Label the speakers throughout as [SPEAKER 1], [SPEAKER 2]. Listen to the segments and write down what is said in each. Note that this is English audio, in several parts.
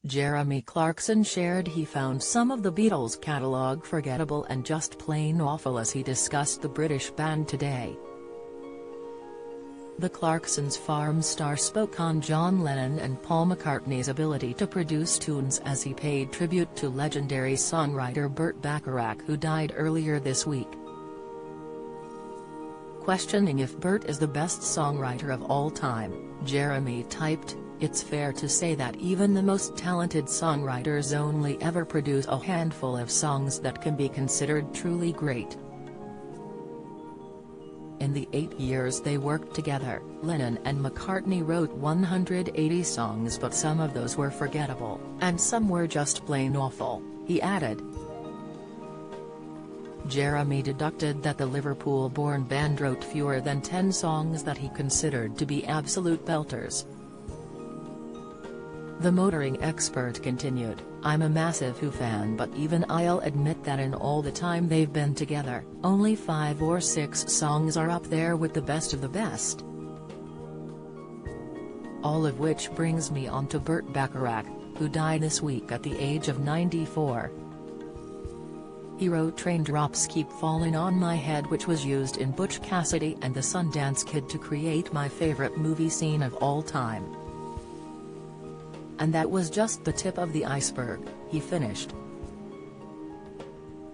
[SPEAKER 1] Jeremy Clarkson shared he found some of the Beatles' catalogue forgettable and just plain awful as he discussed the British band Today. The Clarksons' Farm star spoke on John Lennon and Paul McCartney's ability to produce tunes as he paid tribute to legendary songwriter Burt Bacharach, who died earlier this week. Questioning if Burt is the best songwriter of all time, Jeremy typed, "It's fair to say that even the most talented songwriters only ever produce a handful of songs that can be considered truly great." In the 8 years they worked together, Lennon and McCartney wrote 180 songs, but some of those were forgettable, and some were just plain awful, he added. Jeremy deducted that the Liverpool-born band wrote fewer than 10 songs that he considered to be absolute belters. The motoring expert continued, "I'm a massive Who fan, but even I'll admit that in all the time they've been together, only 5 or 6 songs are up there with the best of the best." All of which brings me on to Burt Bacharach, who died this week at the age of 94. He wrote "Raindrops Keep Falling on My Head", which was used in Butch Cassidy and the Sundance Kid to create my favorite movie scene of all time. "And that was just the tip of the iceberg," he finished.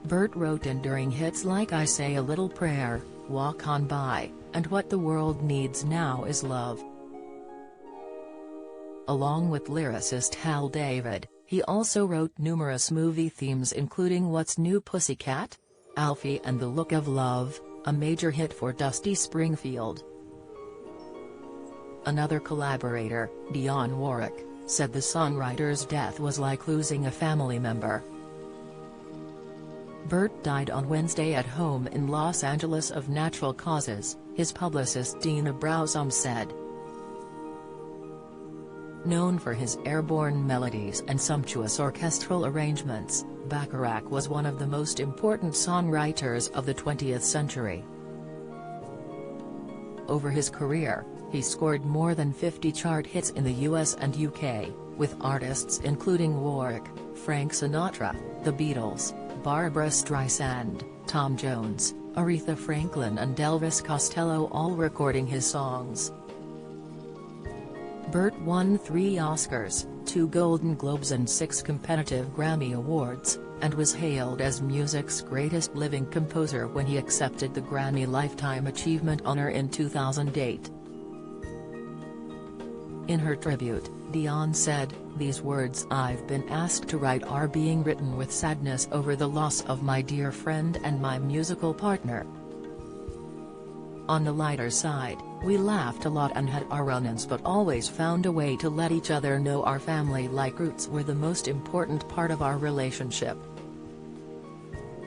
[SPEAKER 1] Burt wrote enduring hits like "I Say a Little Prayer", "Walk On By", and "What the World Needs Now Is Love". Along with lyricist Hal David, he also wrote numerous movie themes including "What's New Pussycat?", "Alfie and the Look of Love", a major hit for Dusty Springfield. Another collaborator, Dionne Warwick, said the songwriter's death was like losing a family member. Burt died on Wednesday at home in Los Angeles of natural causes, his publicist Dina Browsum said. Known for his airborne melodies and sumptuous orchestral arrangements, Bacharach was one of the most important songwriters of the 20th century. Over his career, he scored more than 50 chart hits in the US and UK, with artists including Warwick, Frank Sinatra, the Beatles, Barbra Streisand, Tom Jones, Aretha Franklin and Elvis Costello all recording his songs. Burt won 3 Oscars, 2 Golden Globes and 6 competitive Grammy Awards, and was hailed as music's greatest living composer when he accepted the Grammy Lifetime Achievement honor in 2008. In her tribute, Dionne said, "These words I've been asked to write are being written with sadness over the loss of my dear friend and my musical partner. On the lighter side, we laughed a lot and had our run-ins but always found a way to let each other know our family-like roots were the most important part of our relationship."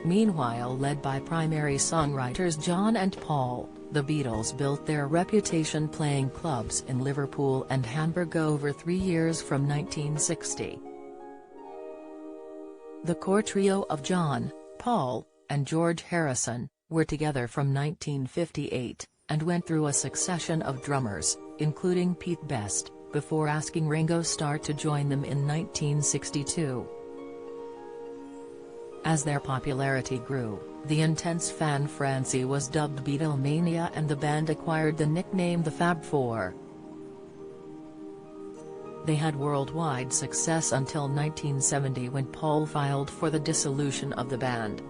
[SPEAKER 1] Meanwhile, led by primary songwriters John and Paul, the Beatles built their reputation playing clubs in Liverpool and Hamburg over 3 years from 1960. The core trio of John, Paul, and George Harrison were together from 1958, and went through a succession of drummers, including Pete Best, before asking Ringo Starr to join them in 1962. As their popularity grew, the intense fan frenzy was dubbed Beatlemania and the band acquired the nickname the Fab Four. They had worldwide success until 1970 when Paul filed for the dissolution of the band.